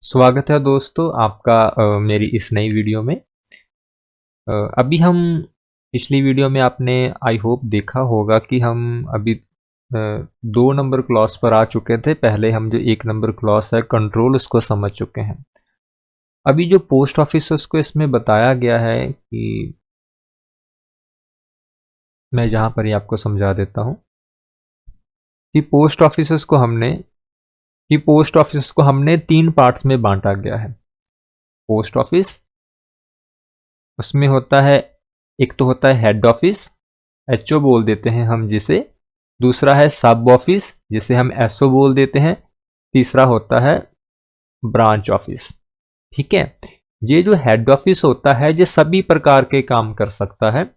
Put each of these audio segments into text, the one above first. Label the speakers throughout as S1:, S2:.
S1: स्वागत है दोस्तों आपका मेरी इस नई वीडियो में। अभी हम पिछली वीडियो में आपने आई होप देखा होगा कि हम अभी 2 नंबर क्लॉज पर आ चुके थे। पहले हम जो 1 नंबर क्लॉज है कंट्रोल उसको समझ चुके हैं। अभी जो पोस्ट ऑफिस उसको इसमें बताया गया है कि मैं जहां पर ही आपको समझा देता हूं कि पोस्ट ऑफिस को हमने 3 पार्ट्स में बांटा गया है। पोस्ट ऑफिस उसमें होता है, एक तो होता है हेड ऑफिस, एचओ बोल देते हैं हम जिसे। दूसरा है सब ऑफिस जिसे हम एसओ बोल देते हैं। तीसरा होता है ब्रांच ऑफिस। ठीक है, ये जो हेड ऑफिस होता है ये सभी प्रकार के काम कर सकता है।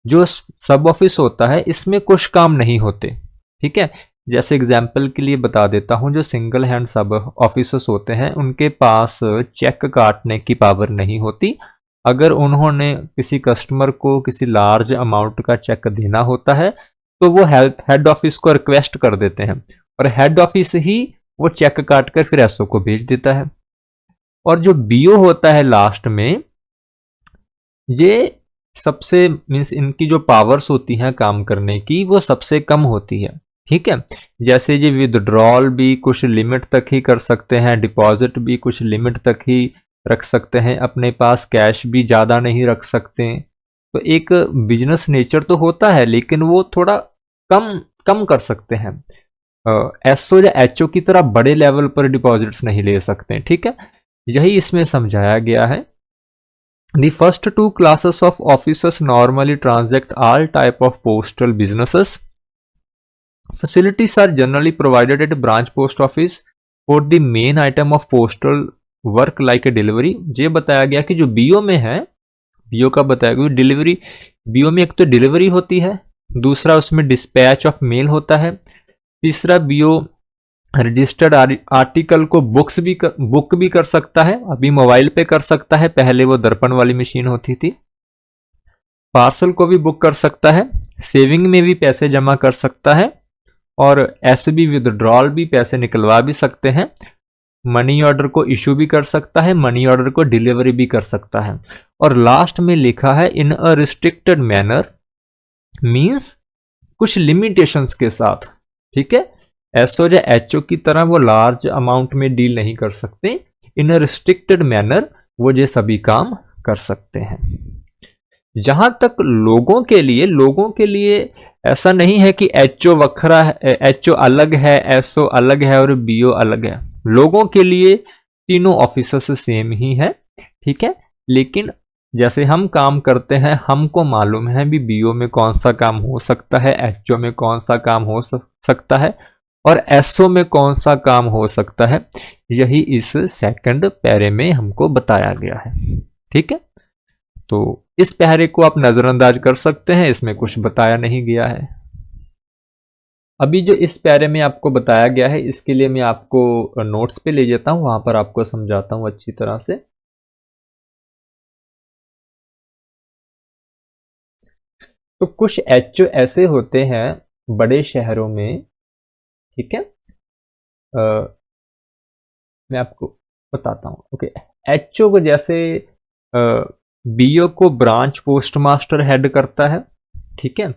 S1: जो सब ऑफिस होता है इसमें कुछ काम नहीं होते। ठीक है, जैसे एग्जाम्पल के लिए बता देता हूं, जो सिंगल हैंड सब ऑफिसर्स होते हैं उनके पास चेक काटने की पावर नहीं होती। अगर उन्होंने किसी कस्टमर को किसी लार्ज अमाउंट का चेक देना होता है तो वो हेड ऑफिस को रिक्वेस्ट कर देते हैं और हेड ऑफिस ही वो चेक काट कर फिर एसओ को भेज देता है। और जो बीओ होता है लास्ट में, ये सबसे मीन्स इनकी जो पावर्स होती हैं काम करने की वो सबसे कम होती है। ठीक है, जैसे ये विदड्रॉल भी कुछ लिमिट तक ही कर सकते हैं, डिपॉजिट भी कुछ लिमिट तक ही रख सकते हैं, अपने पास कैश भी ज़्यादा नहीं रख सकते। तो एक बिजनेस नेचर तो होता है लेकिन वो थोड़ा कम कम कर सकते हैं। एसओ या एचओ की तरह बड़े लेवल पर डिपॉजिट्स नहीं ले सकते। ठीक है, यही इसमें समझाया गया है। The first two classes of officers normally transact all type of postal businesses. Facilities are generally provided at branch post office for the main item of postal work like a delivery. ये बताया गया कि जो BO में है, BO का बताया गया डिलीवरी। बीओ में एक तो डिलीवरी होती है, दूसरा उसमें डिस्पैच ऑफ मेल होता है, तीसरा बीओ रजिस्टर्ड आर्टिकल को बुक भी कर सकता है, अभी मोबाइल पे कर सकता है, पहले वो दर्पण वाली मशीन होती थी। पार्सल को भी बुक कर सकता है, सेविंग में भी पैसे जमा कर सकता है और ऐसे भी विदड्रॉल भी पैसे निकलवा भी सकते हैं। मनी ऑर्डर को इशू भी कर सकता है, मनी ऑर्डर को डिलीवरी भी कर सकता है। और लास्ट में लिखा है इन अ रिस्ट्रिक्टेड मैनर, मींस कुछ लिमिटेशंस के साथ। ठीक है, एसओ या एचओ की तरह वो लार्ज अमाउंट में डील नहीं कर सकते। इन अ रिस्ट्रिक्टेड मैनर वो ये सभी काम कर सकते हैं। जहां तक लोगों के लिए ऐसा नहीं है कि एचओ वखरा है, एचओ अलग है, एसओ अलग है और बीओ अलग है। लोगों के लिए तीनों ऑफिसर्स सेम ही है। ठीक है, लेकिन जैसे हम काम करते हैं हमको मालूम है भी बीओ में कौन सा काम हो सकता है, एचओ में कौन सा काम हो सकता है और एसओ में कौन सा काम हो सकता है। यही इस सेकंड पैरे में हमको बताया गया है। ठीक है, तो इस पैरे को आप नजरअंदाज कर सकते हैं, इसमें कुछ बताया नहीं गया है। अभी जो इस पैरे में आपको बताया गया है इसके लिए मैं आपको नोट्स पे ले जाता हूं, वहां पर आपको समझाता हूं अच्छी तरह से। तो कुछ एचओ ऐसे होते हैं बड़े शहरों में। ठीक है, मैं आपको बताता हूं। ओके, एचओ को जैसे बीओ को ब्रांच पोस्ट मास्टर हेड करता है। ठीक है,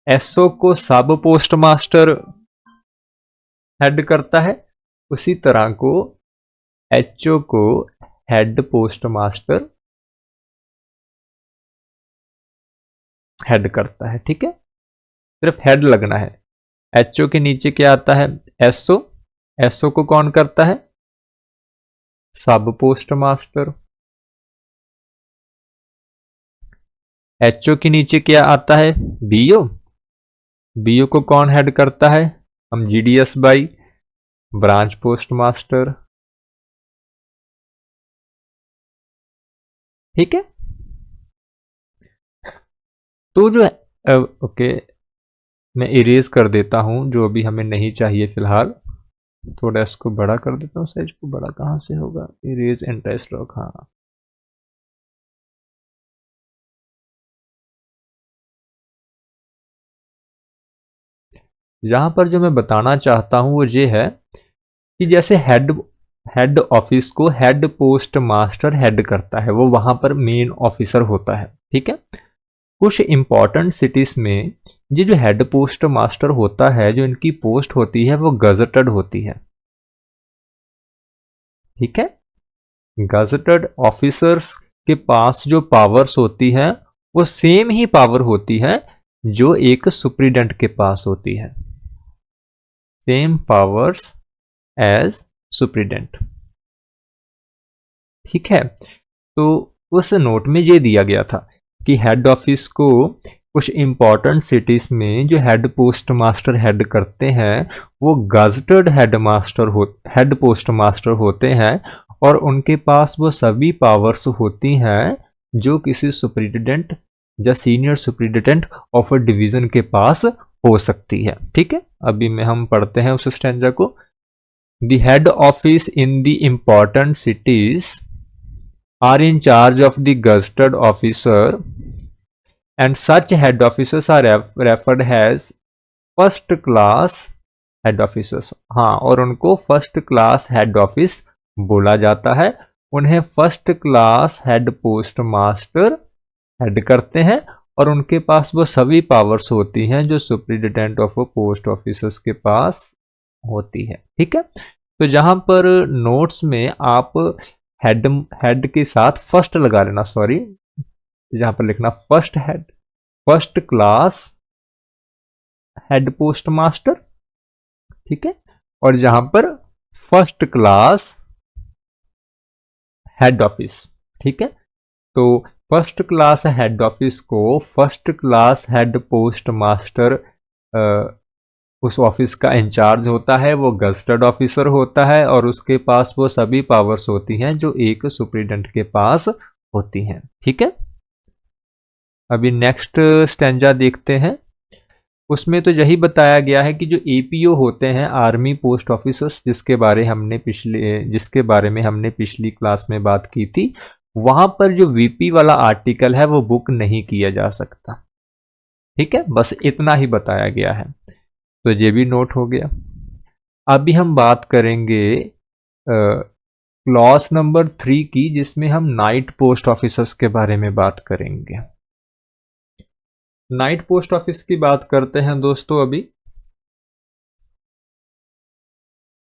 S1: एसओ को सब पोस्ट मास्टर हेड करता है, उसी तरह को एचओ को हेड पोस्ट मास्टर हेड करता है। ठीक है, सिर्फ हेड लगना है। एचओ के नीचे क्या आता है, एसओ। एसओ को कौन करता है, सब पोस्ट मास्टर। एचओ के नीचे क्या आता है, बीओ। बीओ को कौन हेड करता है, हम GDS by branch post master. ठीक है, तो जो ओके, मैं इरेज कर देता हूं जो अभी हमें नहीं चाहिए फिलहाल। थोड़ा इसको बड़ा कर देता हूं, साइज को बड़ा कहां से होगा, इरेज एंटी स्ट्रोक। हाँ, यहां पर जो मैं बताना चाहता हूं वो ये है कि जैसे हेड हेड ऑफिस को हेड पोस्ट मास्टर हेड करता है, वो वहां पर मेन ऑफिसर होता है। ठीक है, कुछ इंपॉर्टेंट सिटीज में ये जो हेड पोस्ट मास्टर होता है, जो इनकी पोस्ट होती है वो गजटेड होती है। ठीक है, गजटेड ऑफिसर्स के पास जो पावर्स होती है वो सेम ही पावर होती है जो एक सुप्रीडेंट के पास होती है, सेम पावर्स एज सुप्रीडेंट। ठीक है, तो उस नोट में ये दिया गया था कि हेड ऑफिस को कुछ इंपॉर्टेंट सिटीज में जो हेड पोस्ट मास्टर हेड करते हैं वो गजटेड हेड पोस्ट मास्टर होते हैं, और उनके पास वो सभी पावर्स होती हैं जो किसी सुप्रिटेंडेंट या senior superintendent of a division के पास हो सकती है। ठीक है, अभी में हम पढ़ते हैं उस स्टैंजा को। The head office in the important cities are in charge of the gazetted officer, and such head officers are referred as first class head officers। हाँ, और उनको फर्स्ट क्लास हेड ऑफिस बोला जाता है। उन्हें first class head post master head करते हैं, और उनके पास वो सभी पावर्स होती हैं जो सुप्रिटेंडेंट ऑफ पोस्ट ऑफिसर्स के पास होती है। ठीक है, तो जहां पर नोट्स में आप हेड के साथ फर्स्ट लगा लेना, सॉरी यहां पर लिखना first head, first class head post master. ठीक है, और जहां पर फर्स्ट क्लास हेड ऑफिस। ठीक है, तो फर्स्ट क्लास हेड ऑफिस को first class head post master उस ऑफिस का इंचार्ज होता है, वो गजटेड ऑफिसर होता है, और उसके पास वो सभी पावर्स होती हैं जो एक सुप्रीडेंट के पास होती हैं। ठीक है, अभी नेक्स्ट स्टैंजा देखते हैं। उसमें तो यही बताया गया है कि जो एपीओ होते हैं, आर्मी पोस्ट ऑफिसर्स, जिसके बारे में हमने पिछली क्लास में बात की थी, वहां पर जो वीपी वाला आर्टिकल है वो बुक नहीं किया जा सकता। ठीक है, बस इतना ही बताया गया है, तो ये भी नोट हो गया। अभी हम बात करेंगे क्लॉज नंबर 3 की, जिसमें हम नाइट पोस्ट ऑफिसर्स के बारे में बात करेंगे। नाइट पोस्ट ऑफिस की बात करते हैं दोस्तों। अभी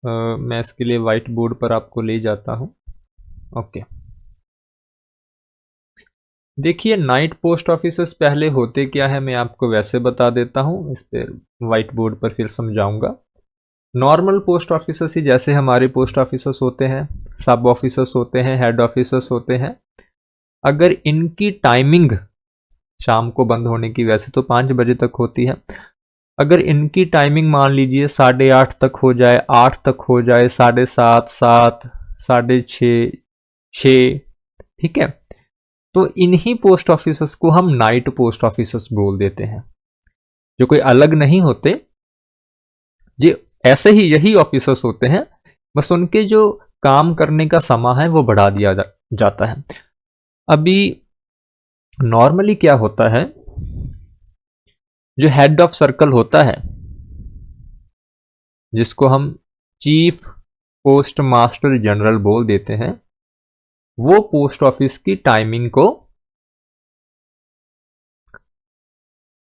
S1: मैं इसके लिए व्हाइट बोर्ड पर आपको ले जाता हूं। ओके, देखिए नाइट पोस्ट ऑफिसर्स पहले होते क्या है, मैं आपको वैसे बता देता हूं, इस पर व्हाइट बोर्ड पर फिर समझाऊंगा। नॉर्मल पोस्ट ऑफिसर्स ही जैसे हमारे पोस्ट ऑफिसर्स होते हैं, सब ऑफिसर्स होते हैं, हेड ऑफिसर्स होते हैं। अगर इनकी टाइमिंग शाम को बंद होने की वैसे तो 5 बजे तक होती है, अगर इनकी टाइमिंग मान लीजिए 8:30 तक हो जाए, 8 तक हो जाए, 7:30, 7, 6:30, 6, ठीक है, तो इन्हीं पोस्ट ऑफिसर्स को हम नाइट पोस्ट ऑफिसर्स बोल देते हैं, जो कोई अलग नहीं होते, ये ऐसे ही यही ऑफिसर्स होते हैं, बस उनके जो काम करने का समय है वो बढ़ा दिया जाता है। अभी नॉर्मली क्या होता है, जो हेड ऑफ सर्कल होता है, जिसको हम चीफ पोस्ट मास्टर जनरल बोल देते हैं, वो पोस्ट ऑफिस की टाइमिंग को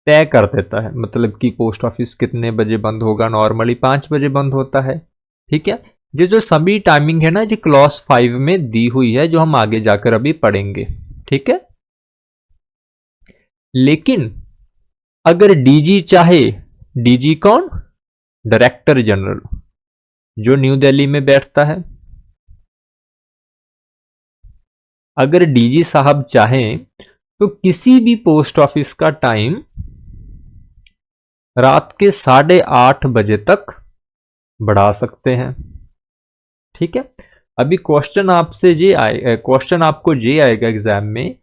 S1: तय कर देता है। मतलब कि पोस्ट ऑफिस कितने बजे बंद होगा, नॉर्मली 5 बजे बंद होता है। ठीक है, ये जो सभी टाइमिंग है ना, ये क्लॉज 5 में दी हुई है, जो हम आगे जाकर अभी पढ़ेंगे। ठीक है, लेकिन अगर डीजी चाहे, डीजी कौन, डायरेक्टर जनरल, जो न्यू दिल्ली में बैठता है, अगर डीजी साहब चाहें तो किसी भी पोस्ट ऑफिस का टाइम रात के 8:30 बजे तक बढ़ा सकते हैं। ठीक है, अभी क्वेश्चन आपको ये आएगा एग्जाम में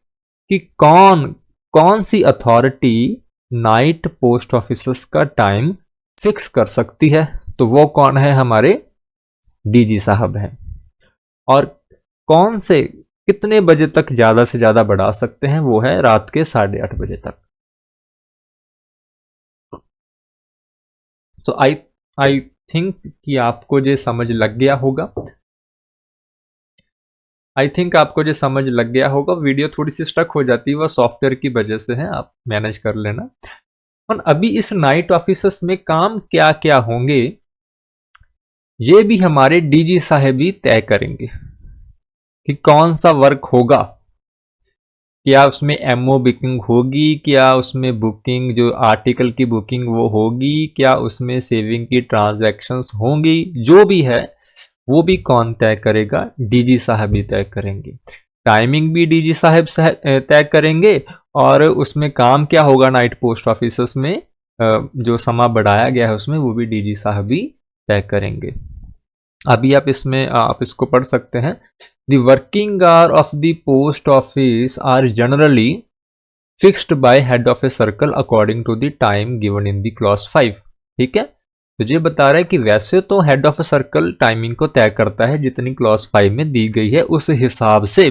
S1: कि कौन कौन सी अथॉरिटी नाइट पोस्ट ऑफिसर्स का टाइम फिक्स कर सकती है, तो वो कौन है, हमारे डीजी साहब हैं। और कौन से कितने बजे तक ज्यादा से ज्यादा बढ़ा सकते हैं, वो है रात के 8:30 बजे तक। तो आई थिंक कि आपको ये समझ लग गया होगा। आई थिंक आपको जो समझ लग गया होगा, वीडियो थोड़ी सी स्टक हो जाती है, वह सॉफ्टवेयर की वजह से है, आप मैनेज कर लेना। और अभी इस नाइट ऑफिसर्स में काम क्या क्या होंगे, ये भी हमारे डीजी साहब ही तय करेंगे कि कौन सा वर्क होगा। क्या उसमें एमओ बुकिंग होगी, क्या उसमें बुकिंग जो आर्टिकल की बुकिंग वो होगी, क्या उसमें सेविंग की ट्रांजैक्शंस होंगी, जो भी है वो भी कौन तय करेगा, डीजी साहब ही तय करेंगे। टाइमिंग भी डीजी साहब तय करेंगे, और उसमें काम क्या होगा नाइट पोस्ट ऑफिसर्स में, जो समा बढ़ाया गया है उसमें, वो भी डीजी साहब ही तय करेंगे। अभी आप इसको पढ़ सकते हैं। The working hour of the post office are generally fixed by head of a circle according to the time given in the clause 5। ठीक है, तो ये बता रहा है कि वैसे तो head of a circle timing को तय करता है जितनी क्लॉज 5 में दी गई है उस हिसाब से,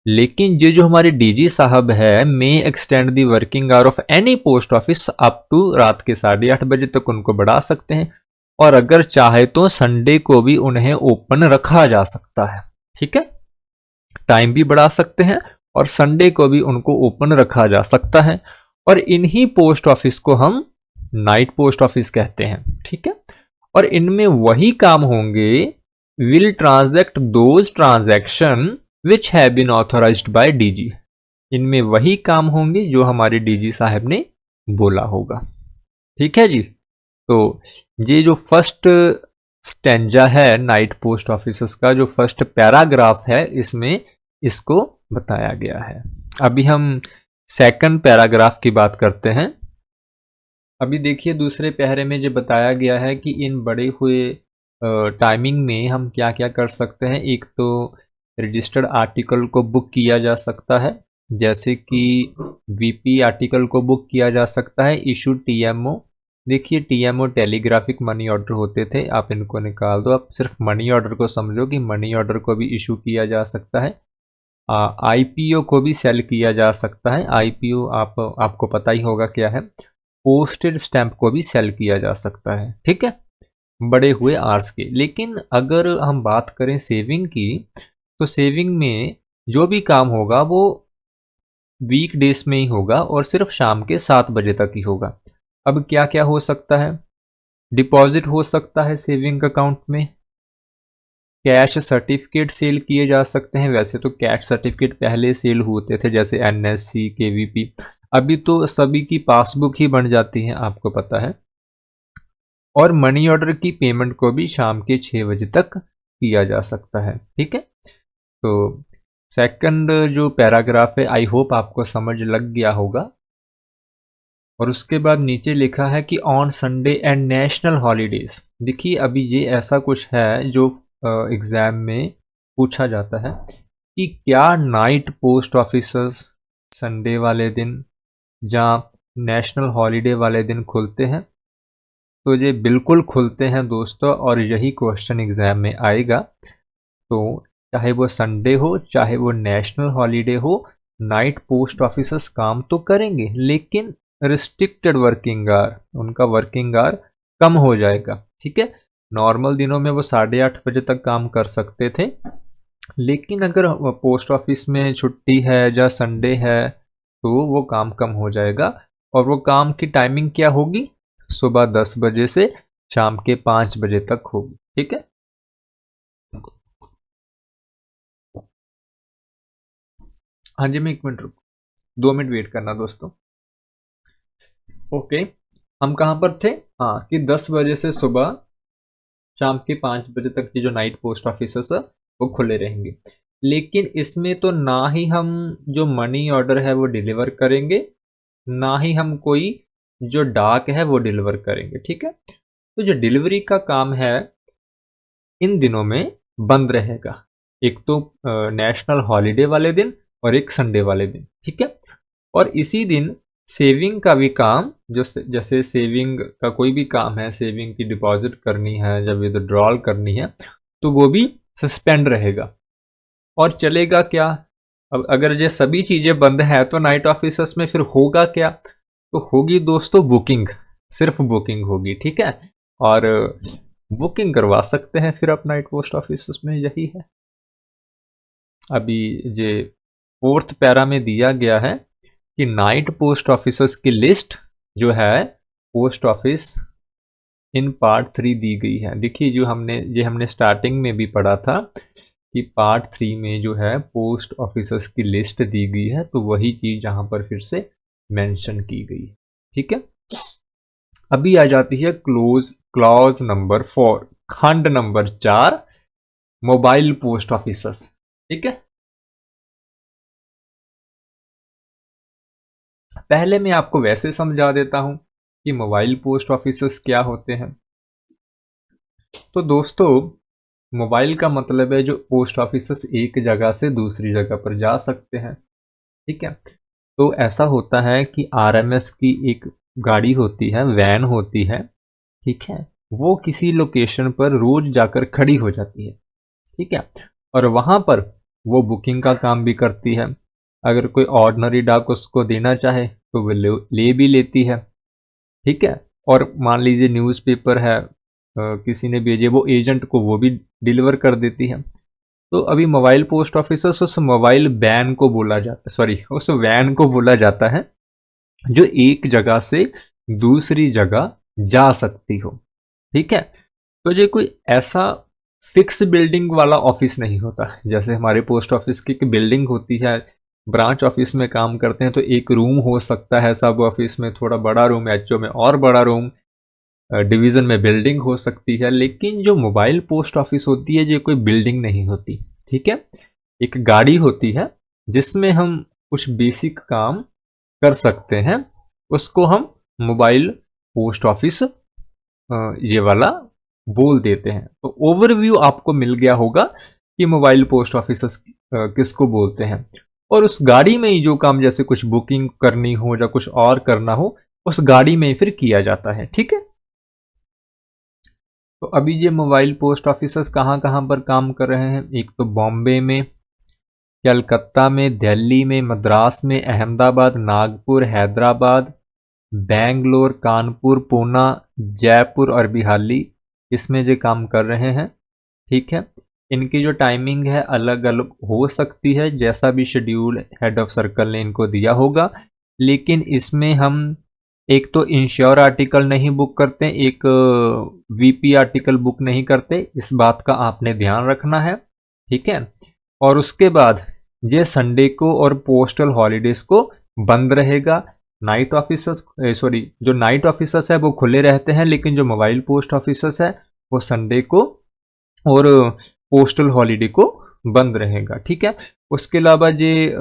S1: लेकिन ये जो हमारे डीजी साहब है may extend the working hour of any post office up to रात के 8:30 बजे तक उनको बढ़ा सकते हैं, और अगर चाहे तो संडे को भी उन्हें ओपन रखा जा सकता है। ठीक है, टाइम भी बढ़ा सकते हैं और संडे को भी उनको ओपन रखा जा सकता है, और इन्हीं पोस्ट ऑफिस को हम नाइट पोस्ट ऑफिस कहते हैं। ठीक है, और इनमें वही काम होंगे, will transact those transaction which have been authorised by DG. इनमें वही काम होंगे जो हमारे डीजी साहब ने बोला होगा। ठीक है जी, तो ये जो फर्स्ट स्टेंजा है नाइट पोस्ट ऑफिसर्स का, जो फर्स्ट पैराग्राफ है, इसमें इसको बताया गया है। अभी हम सेकंड पैराग्राफ की बात करते हैं। अभी देखिए दूसरे पैरे में जो बताया गया है कि इन बढ़े हुए टाइमिंग में हम क्या क्या कर सकते हैं। एक तो रजिस्टर्ड आर्टिकल को बुक किया जा सकता है, जैसे कि वीपी आर्टिकल को बुक किया जा सकता है। इशू टीएमओ, देखिए टीएमओ टेलीग्राफिक मनी ऑर्डर होते थे, आप इनको निकाल दो, आप सिर्फ मनी ऑर्डर को समझो कि मनी ऑर्डर को भी इशू किया जा सकता है। आईपीओ को भी सेल किया जा सकता है। आईपीओ आपको पता ही होगा क्या है। पोस्टेड स्टैंप को भी सेल किया जा सकता है। ठीक है, बड़े हुए आर्स के। लेकिन अगर हम बात करें सेविंग की, तो सेविंग में जो भी काम होगा वो वीक डेज में ही होगा और सिर्फ शाम के 7 बजे तक ही होगा। अब क्या क्या हो सकता है, डिपॉजिट हो सकता है सेविंग अकाउंट में, कैश सर्टिफिकेट सेल किए जा सकते हैं। वैसे तो कैश सर्टिफिकेट पहले सेल होते थे, जैसे एनएससी, केवीपी, अभी तो सभी की पासबुक ही बन जाती है, आपको पता है। और मनी ऑर्डर की पेमेंट को भी शाम के 6 बजे तक किया जा सकता है। ठीक है, तो सेकंड जो पैराग्राफ है, आई होप आपको समझ लग गया होगा। और उसके बाद नीचे लिखा है कि on Sunday and national holidays. देखिए अभी ये ऐसा कुछ है जो एग्जाम में पूछा जाता है कि क्या नाइट पोस्ट ऑफिसर्स संडे वाले दिन या नेशनल हॉलीडे वाले दिन खुलते हैं। तो ये बिल्कुल खुलते हैं दोस्तों, और यही क्वेश्चन एग्जाम में आएगा। तो चाहे वो संडे हो चाहे वो नेशनल हॉलीडे हो, नाइट पोस्ट ऑफिसर्स काम तो करेंगे, लेकिन रिस्ट्रिक्टेड वर्किंग आवर, उनका वर्किंग आवर कम हो जाएगा। ठीक है, नॉर्मल दिनों में वो 8:30 बजे तक काम कर सकते थे, लेकिन अगर पोस्ट ऑफिस में छुट्टी है या संडे है तो वो काम कम हो जाएगा। और वो काम की टाइमिंग क्या होगी, सुबह 10 बजे से शाम के 5 बजे तक होगी। ठीक है, हाँ जी, मैं 1 मिनट रुक, 2 मिनट वेट करना दोस्तों। ओके, हम कहाँ पर थे, हाँ, कि 10 बजे से सुबह शाम के 5 बजे तक की जो नाइट पोस्ट ऑफिसेस है वो खुले रहेंगे। लेकिन इसमें तो ना ही हम जो मनी ऑर्डर है वो डिलीवर करेंगे, ना ही हम कोई जो डाक है वो डिलीवर करेंगे। ठीक है, तो जो डिलीवरी का काम है इन दिनों में बंद रहेगा, एक तो नेशनल हॉलीडे वाले दिन और एक संडे वाले दिन। ठीक है, और इसी दिन सेविंग का भी काम, जो जैसे सेविंग का कोई भी काम है, सेविंग की डिपॉजिट करनी है जब विदड्रॉल करनी है, तो वो भी सस्पेंड रहेगा। और चलेगा क्या, अब अगर ये सभी चीजें बंद है तो नाइट ऑफिसर्स में फिर होगा क्या, तो होगी दोस्तों बुकिंग, सिर्फ बुकिंग होगी। ठीक है, और बुकिंग करवा सकते हैं फिर आप नाइट पोस्ट ऑफिस में, यही है। अभी जे 4th पैरा में दिया गया है कि नाइट पोस्ट ऑफिसर्स की लिस्ट जो है पोस्ट ऑफिस इन पार्ट 3 दी गई है। देखिए जो हमने स्टार्टिंग में भी पढ़ा था कि पार्ट 3 में जो है पोस्ट ऑफिसर्स की लिस्ट दी गई है, तो वही चीज यहाँ पर फिर से मेंशन की गई है। ठीक है, अभी आ जाती है क्लॉज नंबर 4, खंड नंबर 4, मोबाइल पोस्ट ऑफिसर्स। ठीक है, पहले मैं आपको वैसे समझा देता हूं कि मोबाइल पोस्ट ऑफिसर्स क्या होते हैं। तो दोस्तों, मोबाइल का मतलब है जो पोस्ट ऑफिसर्स एक जगह से दूसरी जगह पर जा सकते हैं। ठीक है, तो ऐसा होता है कि आरएमएस की एक गाड़ी होती है, वैन होती है। ठीक है, वो किसी लोकेशन पर रोज जाकर खड़ी हो जाती है। ठीक है, और वहां पर वो बुकिंग का काम भी करती है। अगर कोई ऑर्डिनरी डाक उसको देना चाहे तो वो ले भी लेती है। ठीक है, और मान लीजिए न्यूज़पेपर है, किसी ने भेजे, वो एजेंट को वो भी डिलीवर कर देती है। तो अभी मोबाइल पोस्ट ऑफिसर्स उस मोबाइल वैन को बोला जाता है, सॉरी उस वैन को बोला जाता है जो एक जगह से दूसरी जगह जा सकती हो। ठीक है, तो ये कोई ऐसा फिक्स बिल्डिंग वाला ऑफिस नहीं होता। जैसे हमारे पोस्ट ऑफिस की एक बिल्डिंग होती है, ब्रांच ऑफिस में काम करते हैं तो एक रूम हो सकता है, सब ऑफिस में थोड़ा बड़ा रूम, एचओ में और बड़ा रूम, डिवीजन में बिल्डिंग हो सकती है। लेकिन जो मोबाइल पोस्ट ऑफिस होती है ये कोई बिल्डिंग नहीं होती। ठीक है, एक गाड़ी होती है जिसमें हम कुछ बेसिक काम कर सकते हैं, उसको हम मोबाइल पोस्ट ऑफिस ये वाला बोल देते हैं। तो ओवरव्यू आपको मिल गया होगा कि मोबाइल पोस्ट ऑफिस किसको बोलते हैं। और उस गाड़ी में ही जो काम, जैसे कुछ बुकिंग करनी हो या कुछ और करना हो, उस गाड़ी में ही फिर किया जाता है। ठीक है, तो अभी ये मोबाइल पोस्ट ऑफिसर्स कहाँ कहाँ पर काम कर रहे हैं? एक तो बॉम्बे में, कलकत्ता में, दिल्ली में, मद्रास में, अहमदाबाद, नागपुर, हैदराबाद, बेंगलोर, कानपुर, पूना, जयपुर और बिहाली, इसमें जो काम कर रहे हैं। ठीक है, इनकी जो टाइमिंग है अलग अलग हो सकती है, जैसा भी शेड्यूल हेड ऑफ सर्कल ने इनको दिया होगा। लेकिन इसमें हम एक तो इंश्योर आर्टिकल नहीं बुक करते, एक वीपी आर्टिकल बुक नहीं करते, इस बात का आपने ध्यान रखना है। ठीक है, और उसके बाद ये संडे को और पोस्टल हॉलीडेज को बंद रहेगा। नाइट ऑफिसर्स, सॉरी, जो नाइट ऑफिसर्स है वो खुले रहते हैं, लेकिन जो मोबाइल पोस्ट ऑफिसर्स है वो संडे को और पोस्टल हॉलीडे को बंद रहेगा। ठीक है, उसके अलावा ये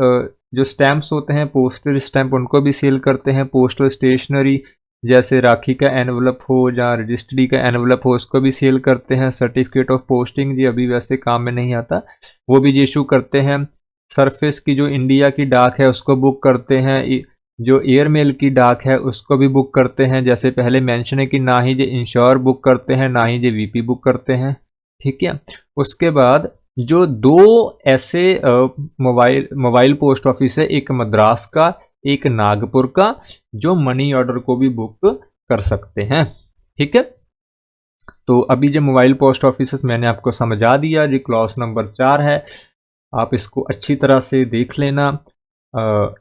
S1: जो स्टैम्प्स होते हैं, पोस्टल स्टैम्प, उनको भी सेल करते हैं। पोस्टल स्टेशनरी, जैसे राखी का एनवलप हो या रजिस्ट्री का एनवलप हो, उसको भी सेल करते हैं। सर्टिफिकेट ऑफ पोस्टिंग जी अभी वैसे काम में नहीं आता, वो भी इशू करते हैं। सरफेस की जो इंडिया की डाक है उसको बुक करते हैं। जो एयरमेल की डाक है उसको भी बुक करते हैं। जैसे पहले मेंशन है कि ना ही ये इंश्योर बुक करते हैं, ना ही ये वीपी बुक करते हैं। ठीक है, उसके बाद जो दो ऐसे मोबाइल पोस्ट ऑफिस है, एक मद्रास का, एक नागपुर का, जो मनी ऑर्डर को भी बुक कर सकते हैं। ठीक है, तो अभी जो मोबाइल पोस्ट ऑफिस मैंने आपको समझा दिया, जो क्लॉज नंबर 4 है, आप इसको अच्छी तरह से देख लेना।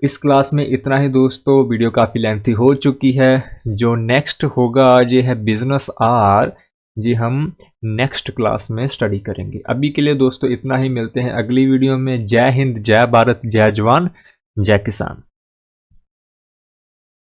S1: इस क्लास में इतना ही दोस्तों, वीडियो काफ़ी लेंथी हो चुकी है। जो नेक्स्ट होगा ये है बिजनेस आर, जी हम नेक्स्ट क्लास में स्टडी करेंगे। अभी के लिए दोस्तों इतना ही, मिलते हैं अगली वीडियो में। जय हिंद, जय भारत, जय जवान, जय किसान।